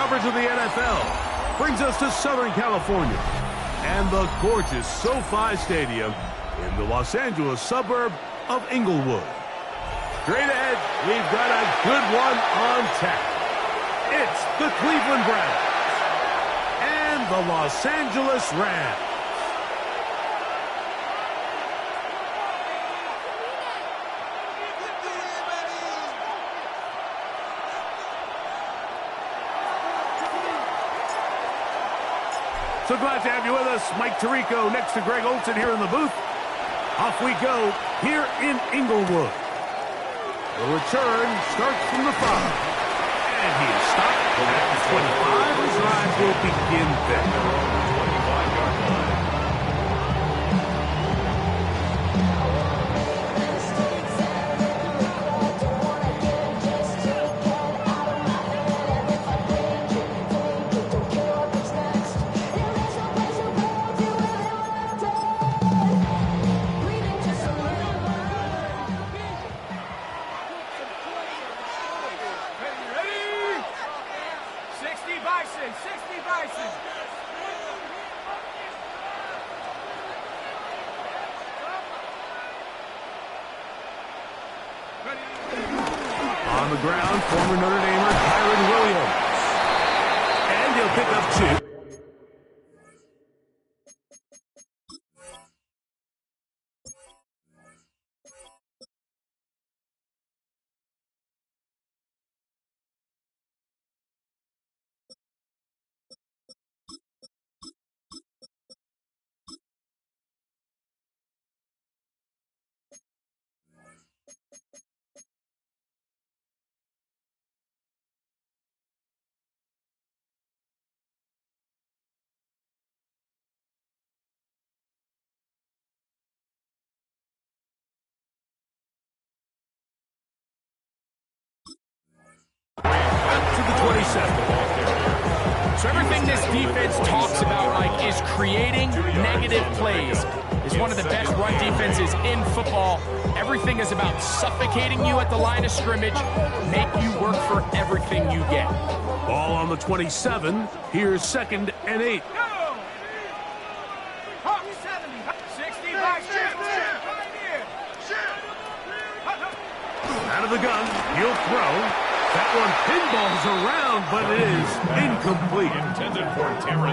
coverage of the NFL brings us to Southern California and the gorgeous SoFi Stadium in the Los Angeles suburb of Inglewood. Straight ahead, we've got a good one on tap. It's the Cleveland Browns and the Los Angeles Rams. So glad to have you with us. Mike Tirico next to Greg Olson here in the booth. Off we go here in Inglewood. The return starts from the 5. And he is stopped at the 25. The drive will begin then. 25-yard line. On the ground, former Notre Damer Kyron Williams. And he'll pick up 2. To the 27. So everything this defense talks about, Mike, is creating negative plays. It's one of the best run defenses in football. Everything is about suffocating you at the line of scrimmage, make you work for everything you get. Ball on the 27. Here's 2nd and 8. Out of the gun, he'll throw. That one pinballs around, but it is incomplete.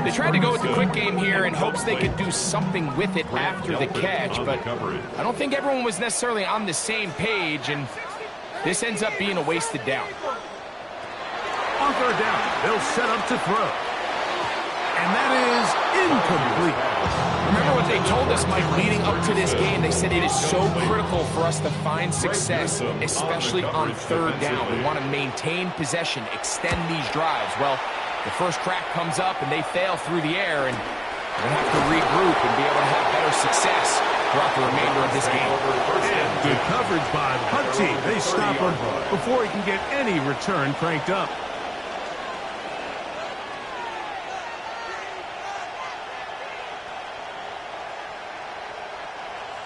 They tried to go with the quick game here in hopes they could do something with it after the catch, but I don't think everyone was necessarily on the same page, and this ends up being a wasted down. On 3rd down, they'll set up to throw. And that is incomplete. Remember what they told us, Mike, leading up to this game. They said it is so critical for us to find success, especially on 3rd down. We want to maintain possession, extend these drives. Well, the first crack comes up and they fail through the air, and they'll have to regroup and be able to have better success throughout the remainder of this game. And good coverage by the punt team. They stop him before he can get any return cranked up.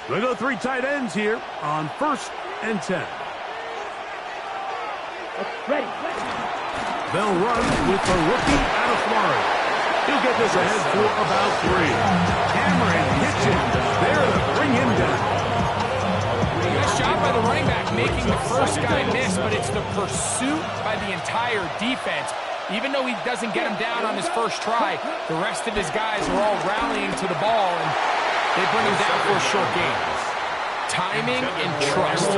They go 3 tight ends here on 1st and 10. Ready. They'll run with the rookie out of Florida. He'll get this ahead for about 3. Cameron Hitchen there to bring him down. Nice job by the running back making the first guy miss, but it's the pursuit by the entire defense. Even though he doesn't get him down on his first try, the rest of his guys are all rallying to the ball, and they bring him down for a short gain. Timing and trust,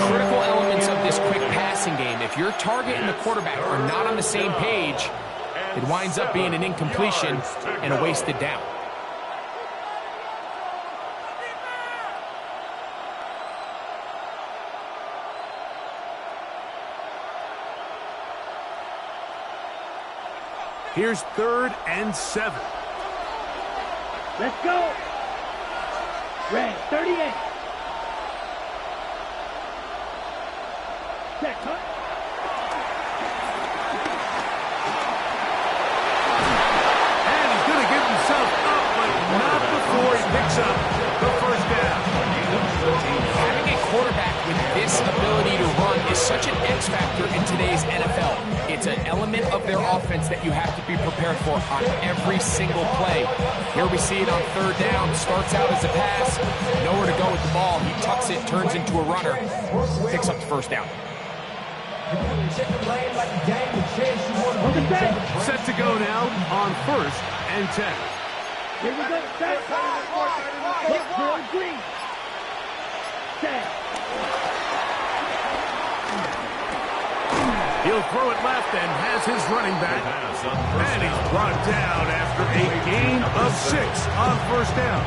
critical elements of this quick passing game. If your target and the quarterback are not on the same page, it winds up being an incompletion and a wasted down. Here's 3rd and 7. Let's go. Red 38. Check, huh? And he's going to get himself up, but not before he picks up the first down. Having a quarterback with this ability to run is such an X factor in today's NFL. It's an element element of their offense that you have to be prepared for on every single play. Here we see it on third down. Starts out as a pass. Nowhere to go with the ball. He tucks it, turns into a runner. Picks up the first down. Set to go now on 1st and 10. Here we go. Set. Look for green. Set. He'll throw it left and has his running back. And he's brought down after a gain of 6 on 1st down.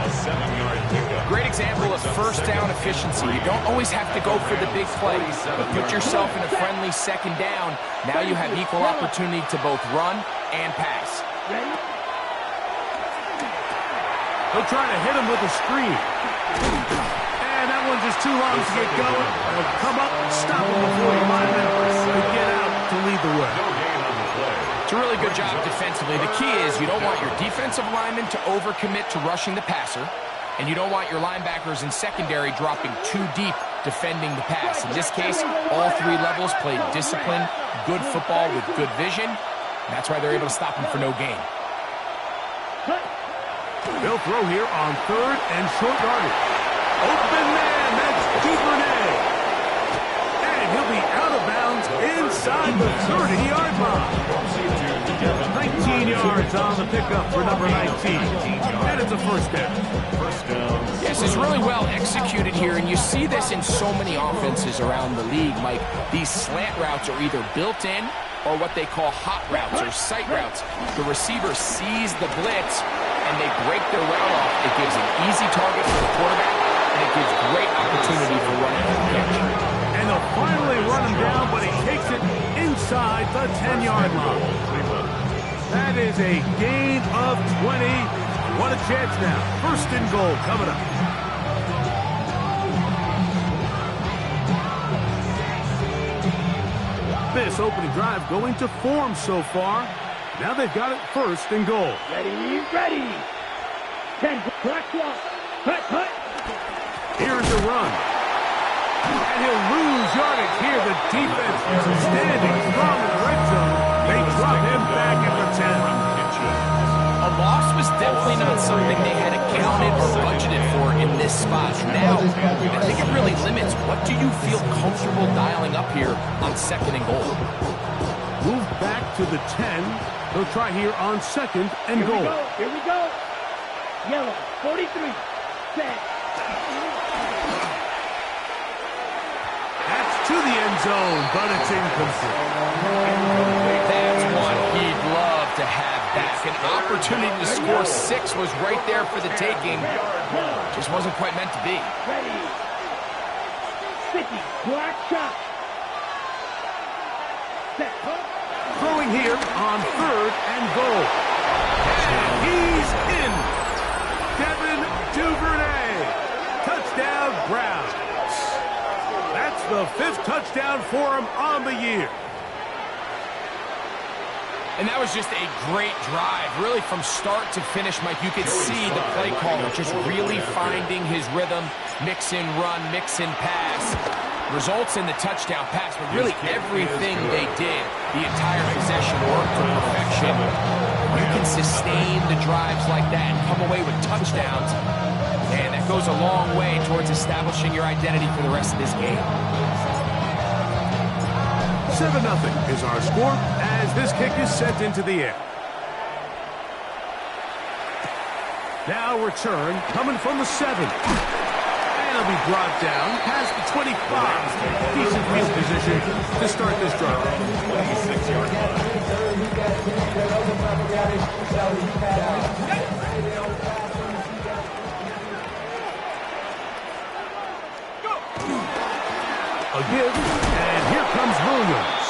Great example of first down efficiency. You don't always have to go for the big play, but put yourself in a friendly second down. Now you have equal opportunity to both run and pass. He'll try to hit him with a screen. And that one's just too long to get going. He'll come up and stop him before the lineman to get out to lead the way. It's a really good job defensively. The key is you don't want your defensive lineman to overcommit to rushing the passer, and you don't want your linebackers in secondary dropping too deep defending the pass. In this case, all 3 levels played disciplined, good football with good vision. That's why they're able to stop him for no gain. They'll throw here on 3rd and short yardage. Open man, that's Duvernay. And he'll be out of bounds inside the 30-yard line. 19 yards on the pickup for number 19. And it's a first down. Yes, it's really well executed here, and you see this in so many offenses around the league, Mike. These slant routes are either built in or what they call hot routes or sight routes. The receiver sees the blitz, and they break their route off. It gives an easy target for the quarterback, and it gives great opportunity for running the catch. And they'll finally run him down, but he takes it inside the 10-yard line. That is a gain of 20. What a chance now. 1st and goal coming up. This opening drive going to form so far. Now they've got it 1st and goal. Ready. 10, black walk. Hut. Here's the run. And he'll lose yardage here. The defense is standing strong in the red zone. They drop him back at the 10. A loss was definitely not something they had accounted or budgeted for in this spot. Now, I think it really limits what do you feel comfortable dialing up here on 2nd and goal. Move back to the 10. They'll try here on 2nd and goal. Here we go. Yellow, 43. Set. That's to the end zone, but it's incomplete. That's one he'd love to have back. An opportunity to score 6 was right there for the taking. Just wasn't quite meant to be. Ready. 50, black shot. Set. Throwing here on 3rd and goal. And he's in. Devin Duvernay. Touchdown, Browns. That's the 5th touchdown for him on the year. And that was just a great drive. Really from start to finish, Mike, you could see the play caller just really finding his rhythm. Mix in run, mix in pass. Results in the touchdown pass, but really everything they did, the entire possession worked to perfection. You can sustain the drives like that and come away with touchdowns, and that goes a long way towards establishing your identity for the rest of this game. 7-0 is our score as this kick is sent into the air. Now return coming from the 7. And it'll be brought down past the 25. Decent field position to start this drive. 26-yard line. A give, and here comes Williams.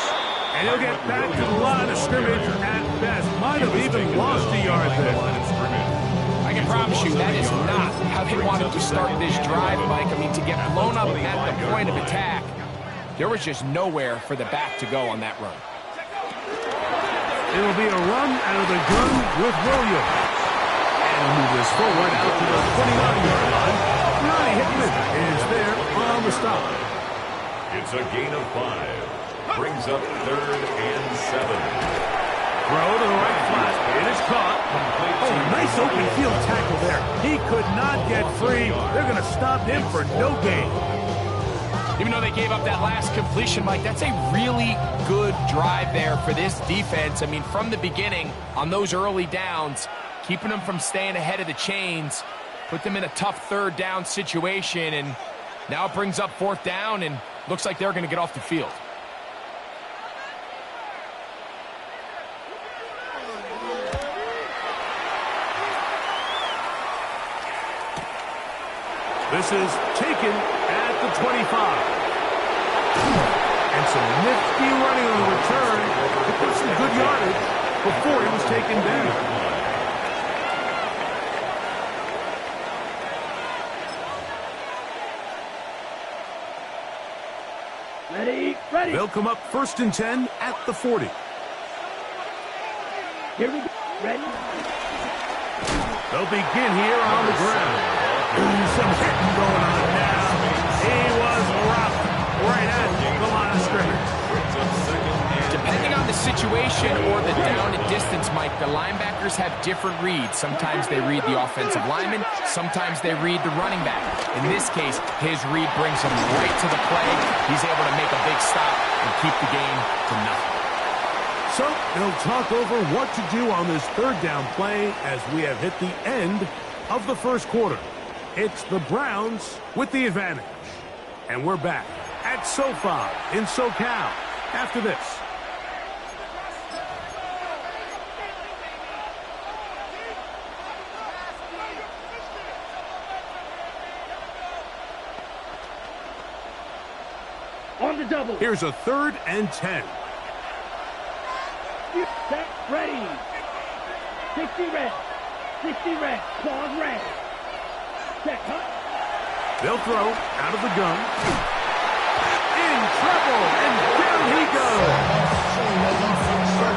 And he'll get back to the line of scrimmage at best. Might have even lost a yard there. I can promise you that is not how they wanted to start this drive, Mike. I mean, to get blown up at the point of attack, there was just nowhere for the back to go on that run. It'll be a run out of the gun with Williams. And he'll move this forward out to the 29-yard line. Ronnie Hickman is there on the stop. It's a gain of 5. brings up 3rd and 7. Throw to the right flat. It is caught. Oh, nice open field tackle there. He could not get free. They're going to stop him for no gain. Even though they gave up that last completion, Mike, that's a really good drive there for this defense. I mean, from the beginning, on those early downs, keeping them from staying ahead of the chains, put them in a tough 3rd down situation, and now it brings up 4th down, and looks like they're going to get off the field. This is taken at the 25. And some nifty running on the return to put some good yardage before he was taken down. Ready. They'll come up 1st and 10 at the 40. Here we go. Ready. They'll begin here on the ground. Some hitting going on now. He was roughed right at the line of scrimmage. Depending on the situation or the down and distance, Mike, the linebackers have different reads. Sometimes they read the offensive lineman. Sometimes they read the running back. In this case, his read brings him right to the play. He's able to make a big stop and keep the game to nothing. So they'll talk over what to do on this 3rd down play as we have hit the end of the 1st quarter. It's the Browns with the advantage. And we're back at SoFi in SoCal after this. On the double. Here's a 3rd and 10. Set. Ready. 60 red. 60 red. Claws red. Set. Cut. They'll throw out of the gun. In trouble. And down he goes.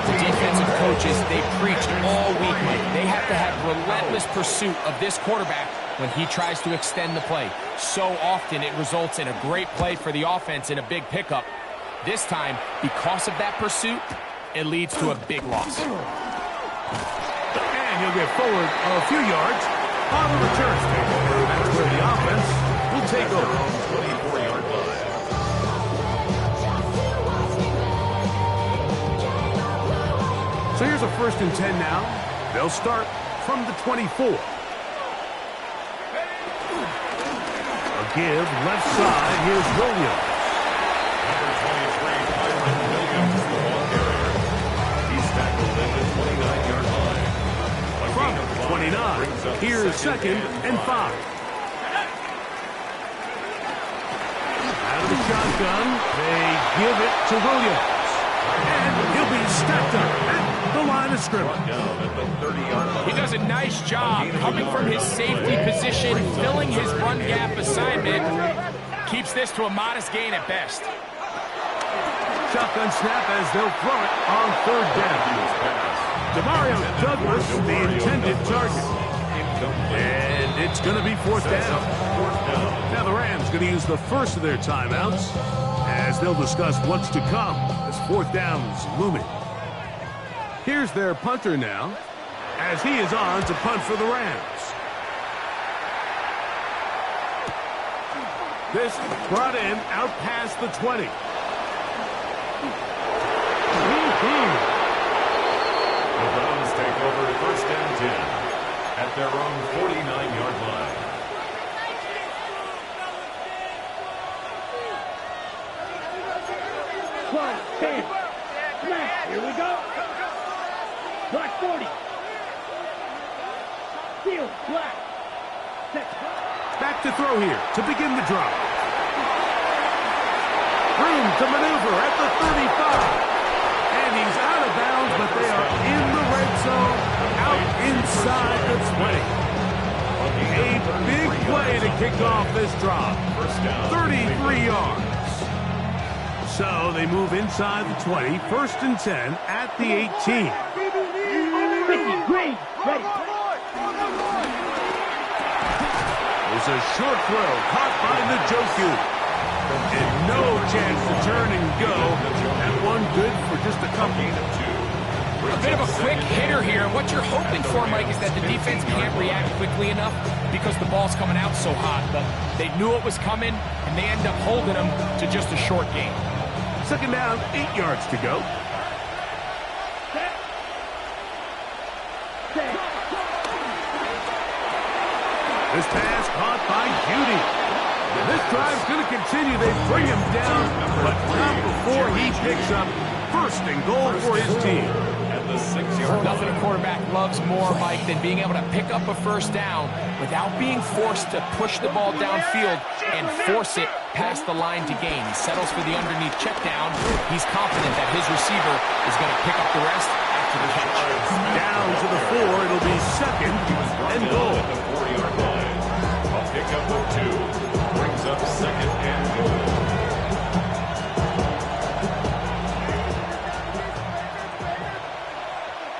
The defensive coaches, they preached all week, Mike. They have to have relentless pursuit of this quarterback when he tries to extend the play. So often it results in a great play for the offense and a big pickup. This time, because of that pursuit, it leads to a big loss. And he'll get forward a few yards on the return. That's where the offense will take over. 24-yard line. So here's a 1st and 10 now. They'll start from the 24. A give left side. Here's Williams. Number 23, Byron Williams, the ball carrier. He's tackled at the 29-yard line. From 29, here's 2nd and 5. Out of the shotgun, they give it to Williams. And he'll be stepped up at the line of scrimmage. Down at the 30-yard line. He does a nice job coming from his safety position, filling his run gap assignment. Keeps this to a modest gain at best. Shotgun snap as they'll throw it on 3rd down. Demario Douglas, the intended target. And it's going to be 4th down. Now the Rams going to use the first of their timeouts as they'll discuss what's to come. This 4th down is looming. Here's their punter now as he is on to punt for the Rams. This brought in out past the 20. The Browns take over 1st and 10 at their own 49-yard line. One, 10. Smash. Here we go. Black 40. Steel. Black. Set. Back to throw here to begin the drive. Room to maneuver at the 35. And he's out of bounds, but they are in the red zone, out inside the 20. A big play to kick off this drive. 33 yards. So they move inside the 20, 1st and 10 at the 18. 50. Green. Ready. There's a short throw caught by Njoku. And no chance to turn and go. That one good for just a couple. A bit of a quick hitter here. And what you're hoping for, Mike, is that the defense can't react quickly enough because the ball's coming out so hot. But they knew it was coming, and they end up holding them to just a short gain. Second down, 8 yards to go. This pass caught by Judy. And this drive's going to continue. They bring him down, but not before he picks up first and goal for his team. At the 6-yard line. Nothing a quarterback loves more, Mike, than being able to pick up a first down without being forced to push the ball downfield and force it past the line to gain. He settles for the underneath check down. He's confident that his receiver is going to pick up the rest after the catch. Down to the 4. It'll be second and goal. At the 4-yard line. A pickup of 2 brings up second and goal.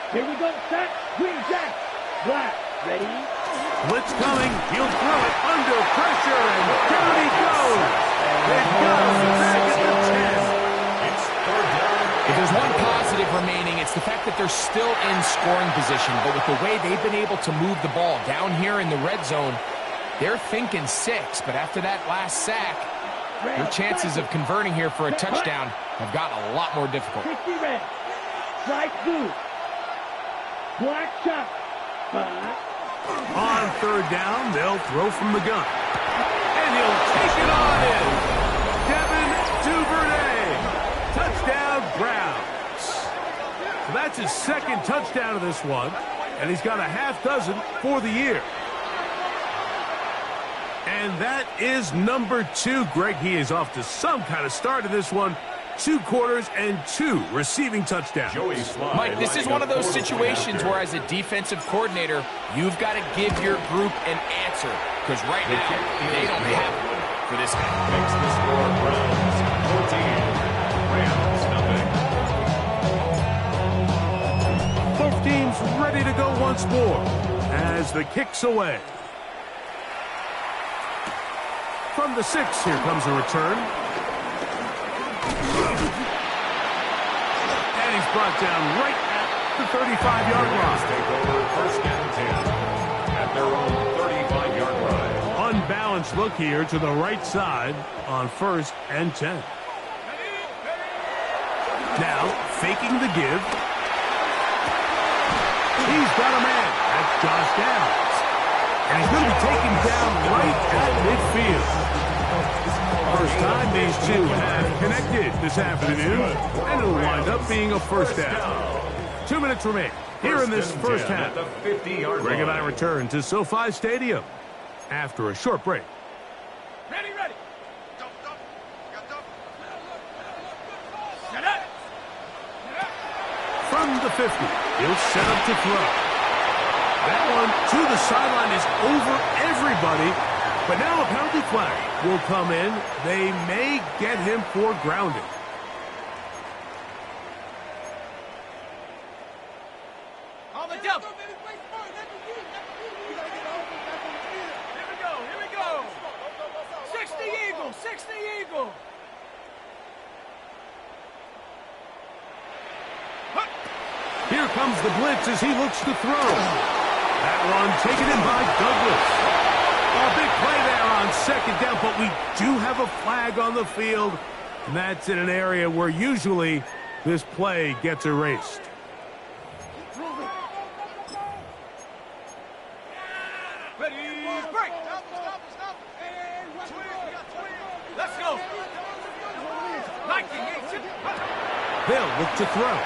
Here we go, set, green jack, black, ready? Blitz coming, he'll throw it under pressure, and down he goes. It goes back at the 10. It's third down. If there's one positive remaining, it's the fact that they're still in scoring position. But with the way they've been able to move the ball down here in the red zone, they're thinking 6. But after that last sack, your chances of converting here for a touchdown have gotten a lot more difficult. 60 red, strike blue, black shot, On third down, they'll throw from the gun. And he'll take it on in. Devin Duvernay. Touchdown, Browns. So that's his second touchdown of this one. And he's got a half dozen for the year. And that is number 2. Greg, he is off to some kind of start in this one. 2 quarters and 2 receiving touchdowns. Mike, this is one of those situations where as a defensive coordinator, you've got to give your group an answer. Because right now, they don't have one for this guy. Makes the score Browns 14. Rams nothing. Both teams ready to go once more as the kick's away. From the 6, here comes a return. And he's brought down right at the 35-yard line. Take over first and 10 at their own 35-yard line. Unbalanced look here to the right side on first and 10. Now, faking the give. He's got a man. That's Josh Downs. And he's going to be taken down right at midfield. First time these two have connected this afternoon, and it'll wind up being a first down. 2 minutes remain here in this first half. Greg and I return to SoFi Stadium after a short break. Ready, ready. From the 50, he'll set up to throw. That one to the sideline is over everybody. But now a penalty flag will come in. They may get him for grounding. On the jump. Here we go. 60 Eagle, 60 Eagle. Here comes the blitz as he looks to throw. That one taken in by Douglas. A big play there on second down, but we do have a flag on the field, and that's in an area where usually this play gets erased. Ready, break. Let's go. They'll look to throw.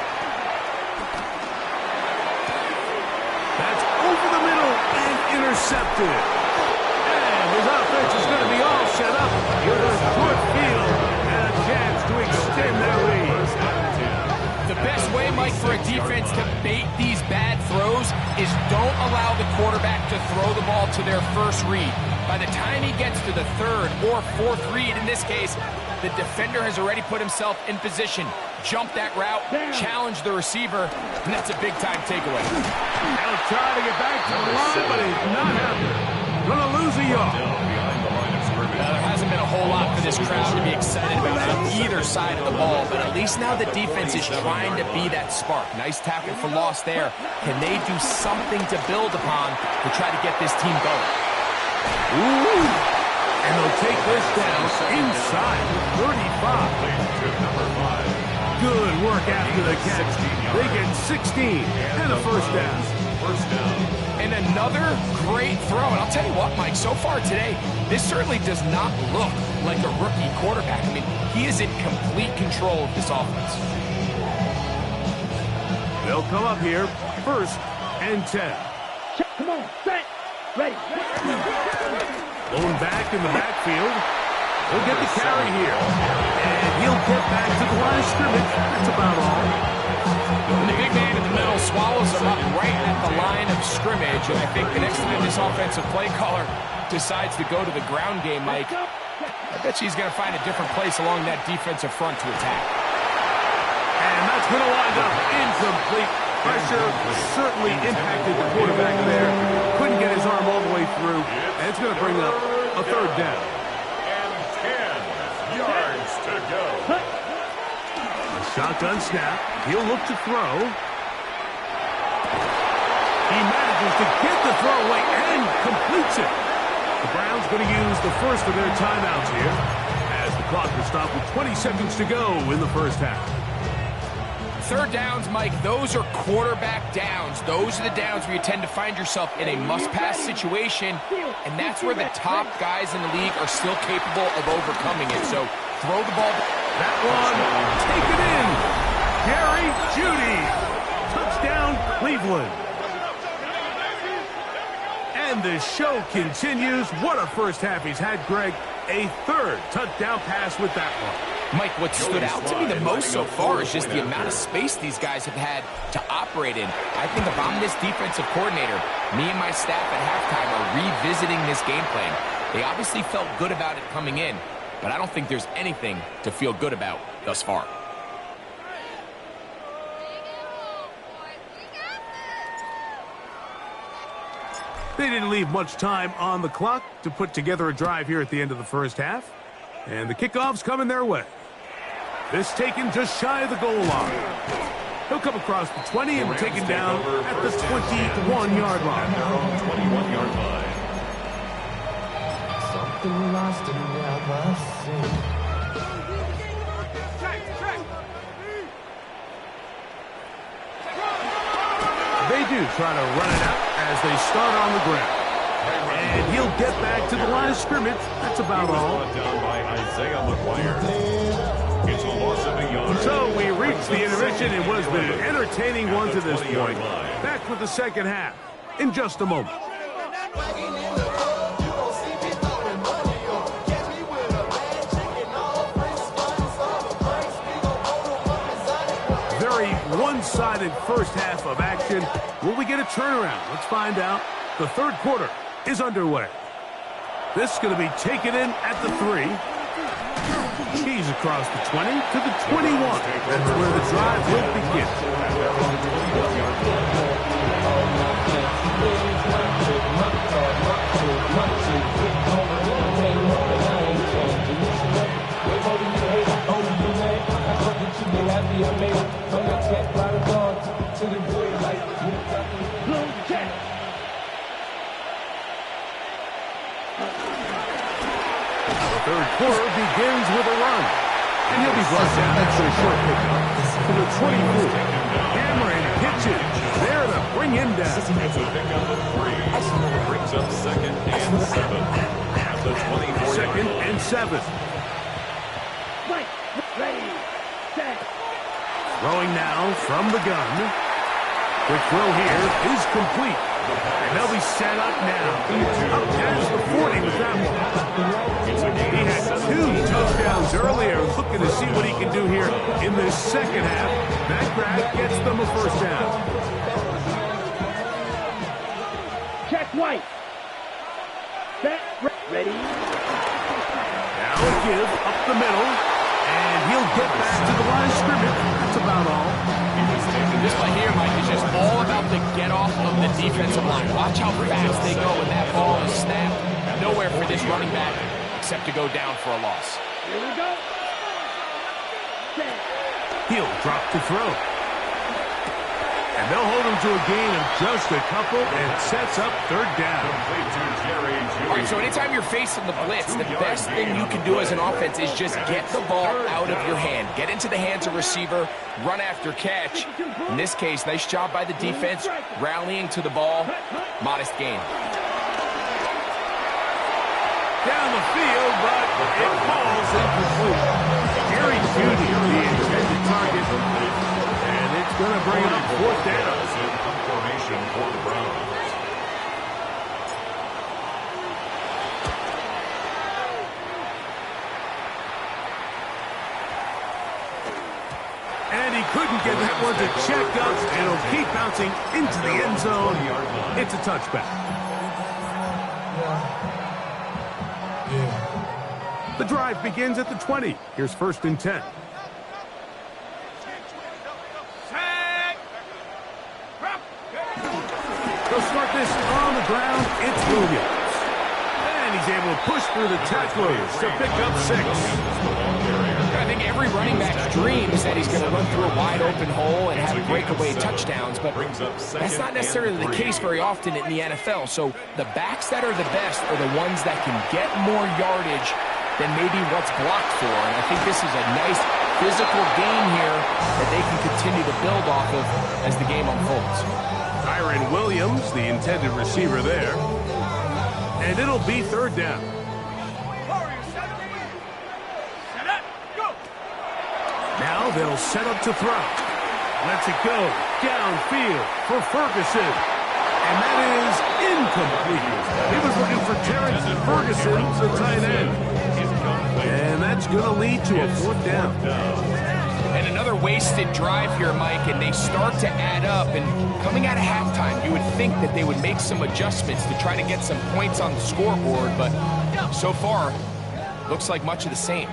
That's over the middle and intercepted. And his offense is going to be all set up with a short field and a chance to extend their lead. The best way, Mike, for a defense to bait these bad throws is don't allow the quarterback to throw the ball to their first read. By the time he gets to the third or fourth read, in this case, the defender has already put himself in position. Jump that route, challenge the receiver, and that's a big-time takeaway. He'll try to get back to the line, but he's not happy. Gonna lose a yard. Behind the line of scrimmage. There hasn't been a whole lot for this crowd to be excited about on either side of the ball, but at least now the defense is trying to be that spark. Nice tackle for loss there. Can they do something to build upon to try to get this team going? Ooh. And they'll take this down inside the 35. Good work after the catch. They get 16 and a first down. And another great throw. And I'll tell you what, Mike, so far today, this certainly does not look like a rookie quarterback. I mean, he is in complete control of this offense. They'll come up here, 1st and 10. Come on, set, ready. Blown back in the backfield. He'll get the carry here. And he'll get back to the line of scrimmage. That's about all. And the big man in the middle swallows him up right at the line of scrimmage. And I think the next time this offensive play caller decides to go to the ground game, Mike, I bet she's going to find a different place along that defensive front to attack. And that's going to wind up incomplete. Pressure certainly impacted the quarterback there. Couldn't get his arm all the way through. And it's going to bring up a 3rd down. And 10 yards to go. Shotgun snap. He'll look to throw. He manages to get the throw away and completes it. The Browns going to use the first of their timeouts here as the clock will stop with 20 seconds to go in the first half. 3rd downs, Mike, those are quarterback downs. Those are the downs where you tend to find yourself in a must-pass situation, and that's where the top guys in the league are still capable of overcoming it. So throw the ball. That one, take it in. Jerry Jeudy. Touchdown, Cleveland. And the show continues. What a first half he's had, Greg. A 3rd touchdown pass with that one. Mike, what stood out to me the most so far is just the amount of space these guys have had to operate in. I think if I'm this defensive coordinator, me and my staff at halftime are revisiting this game plan. They obviously felt good about it coming in, but I don't think there's anything to feel good about thus far. They didn't leave much time on the clock to put together a drive here at the end of the first half. And the kickoff's coming their way. This taken just shy of the goal line. He'll come across the 20 and taken down at the 21-yard line. Their own 21-yard line. Something lost and never seen. They do try to run it out as they start on the ground. And he'll get back to the line of scrimmage. That's about all. Down by Isaiah McGuire. It's a loss of a yard. So we reach the intermission in what has been an entertaining one to this point. Back with the second half in just a moment. Very one-sided first half of action. Will we get a turnaround? Let's find out. The 3rd quarter is underway. This is going to be taken in at the 3. He's across the 20 to the 21. That's where the drive will begin. The 3rd quarter begins with a run. And he'll be brought down after a short pickup to the 24. Cameron pitches. There to bring him down. It's a pickup of 3. Brings up 2nd and 7. At the 24. 2nd and 7. Right, ready, set. Throwing now from the gun. Quick throw here is complete. And they'll be set up now. Up past the 40 with that one. He had 2 touchdowns earlier. Looking to see what he can do here in this second half. That grab gets them a first down. Check White. Set, ready. Now a give up the middle. And he'll get back to the line of scrimmage. That's about all. This play here, Mike, is just all about the get-off of the defensive line. Watch how fast they go when that ball is snapped. Nowhere for this running back except to go down for a loss. Here we go. He'll drop to throw. And they'll hold him to a gain of just a couple and sets up third down. All right, so anytime you're facing the blitz, the best thing you can do as an offense is just get the ball out of your hand. Get into the hands of receiver, run after catch. In this case, nice job by the defense, rallying to the ball. Modest gain. Down the field, but it falls incomplete. Gary Judy, the intended target, and it's going to bring up fourth down. Formation for the Browns. And he couldn't get that one to check up, and it'll keep bouncing into the end zone. It's a touchback. The drive begins at the 20. Here's 1st and 10. They'll start this on the ground. It's Williams. And he's able to push through the tacklers to pick up 6. I think every running back's dream is that he's going to run through a wide-open hole and have breakaway touchdowns, but that's not necessarily the case very often in the NFL. So the backs that are the best are the ones that can get more yardage than maybe what's blocked for. And I think this is a nice physical game here that they can continue to build off of as the game unfolds. Kyron Williams, the intended receiver there. And it'll be 3rd down. Now they'll set up to throw. Lets it go downfield for Ferguson. And that is incomplete. He was looking for Terrence Ferguson, the tight end. And that's going to lead to a 4th down. And another wasted drive here, Mike, and they start to add up. And coming out of halftime, you would think that they would make some adjustments to try to get some points on the scoreboard, but so far, looks like much of the same.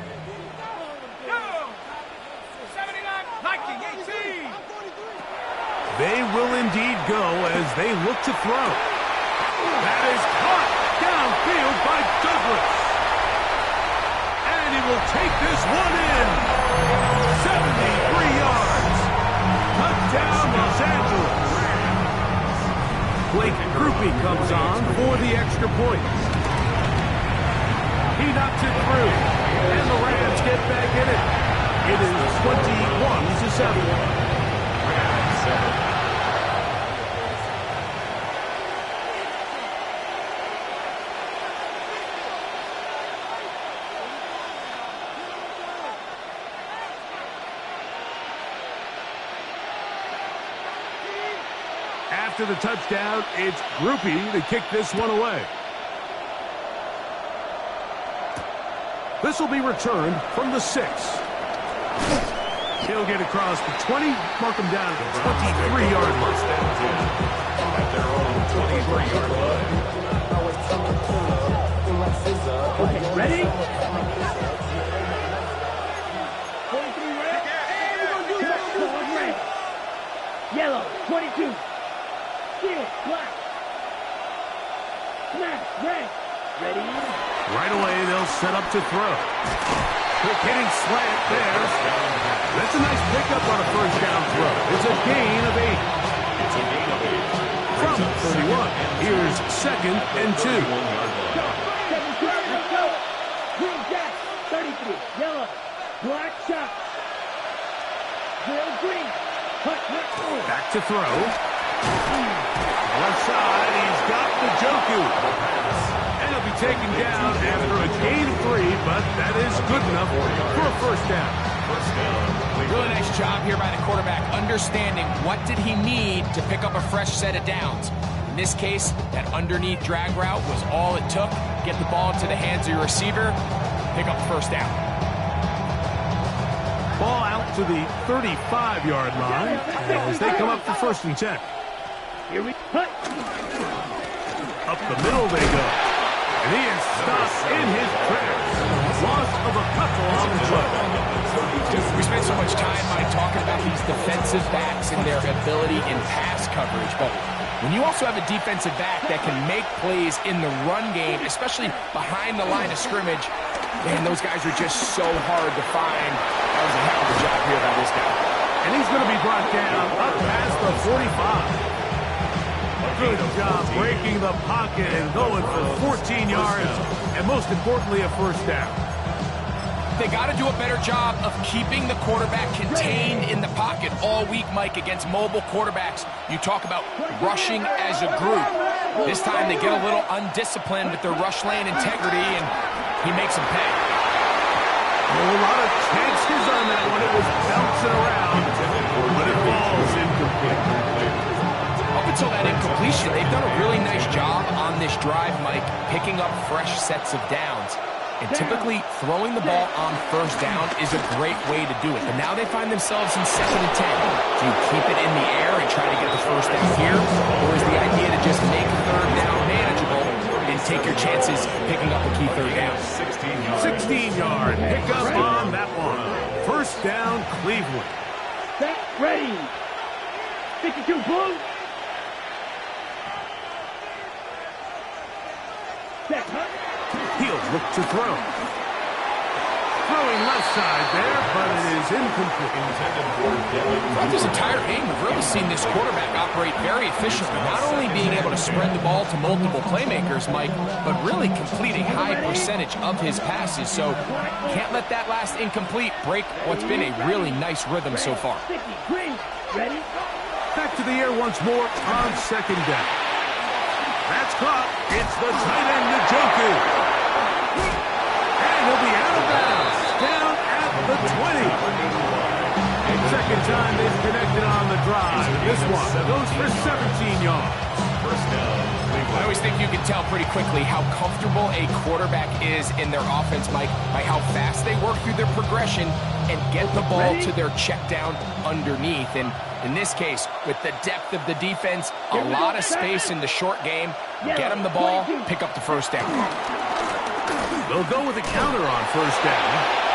They will indeed go as they look to throw. That is caught downfield by Douglas. And he will take this one in. 73 yards. Touchdown, Los Angeles. Blake Grupe comes on for the extra point. He knocks it through. And the Rams get back in it. It is 21-7. After the touchdown, it's Grupe to kick this one away. This will be returned from the 6. He'll get across the 20, mark him down at the 23-yard line. At their own 23-yard line. Okay, ready? 23 red. Yellow, 22. Shield, black. Smash, red. Ready? Right away, they'll set up to throw. Quick hitting slant there. That's a nice pickup on a 1st down throw. It's a gain of 8. It's a gain of 8. From 31, here's 2nd and 2. Go. 7-2, let's go. Green jack, 33. Yellow, black shot. Zero green. Hut. Back to throw. Left side, he's got the Joku. And he'll be taken down after a gain of 3, but that is good enough for a 1st down. Really nice job here by the quarterback, understanding what did he need to pick up a fresh set of downs. In this case, that underneath drag route was all it took. Get the ball into the hands of your receiver, pick up the 1st down. Ball out to the 35-yard line as they come up for 1st and 10. Here we go. Up the middle they go. And he is stopped in his tracks. Loss of a couple on the play. We spent so much time, Mike, talking about these defensive backs and their ability in pass coverage, but When you also have a defensive back that can make plays in the run game, especially behind the line of scrimmage, man, those guys are just so hard to find. That was a heck of a job here by this guy. And he's going to be brought down up past the 45. Good job breaking the pocket and going for 14 yards, and most importantly, a first down. They got to do a better job of keeping the quarterback contained in the pocket all week, Mike, against mobile quarterbacks. You talk about rushing as a group. This time they get a little undisciplined with their rush lane integrity, and he makes them pay. A lot of chances on that one. It was bouncing around, but it falls incomplete. Up until that incompletion, they've done a really nice job on this drive, Mike, picking up fresh sets of downs. And typically, throwing the ball on first down is a great way to do it. But now they find themselves in 2nd and 10. Do you keep it in the air and try to get the first down here? Or is the idea to just make 3rd down manageable and take your chances picking up a key 3rd down? 16-yard pickup on that one. First down, Cleveland. Set, ready. 52, Blue. Set, He'll look to throw. Throwing left side there, but it is incomplete. Throughout this entire game, we've really seen this quarterback operate very efficiently, not only being able to spread the ball to multiple playmakers, Mike, but really complete a high percentage of his passes. So can't let that last incomplete break what's been a really nice rhythm so far. ready. Back to the air once more on 2nd down. That's caught. It's the tight end, Njoku. And he'll be out of bounds. Down at the 20. Second time they've connected on the drive. This one goes for 17 yards. First down. I always think you can tell pretty quickly how comfortable a quarterback is in their offense, Mike, by how fast they work through their progression and get the ball to their check down underneath. And in this case, with the depth of the defense, a lot of space in the short game, get them the ball, pick up the first down. They'll go with a counter on first down.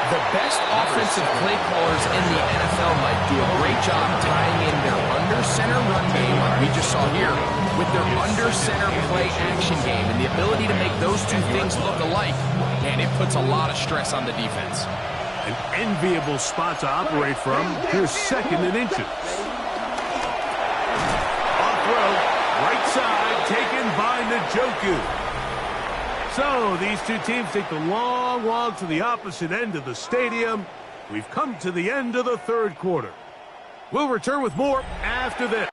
The best offensive play callers in the NFL might do a great job tying in their under-center run game, like we just saw here, with their under-center play action game. And the ability to make those two things look alike, man, it puts a lot of stress on the defense. An enviable spot to operate from. Here's 2nd and inches. Off throw, right side, taken by Njoku. So these two teams take the long walk to the opposite end of the stadium. We've come to the end of the 3rd quarter. We'll return with more after this.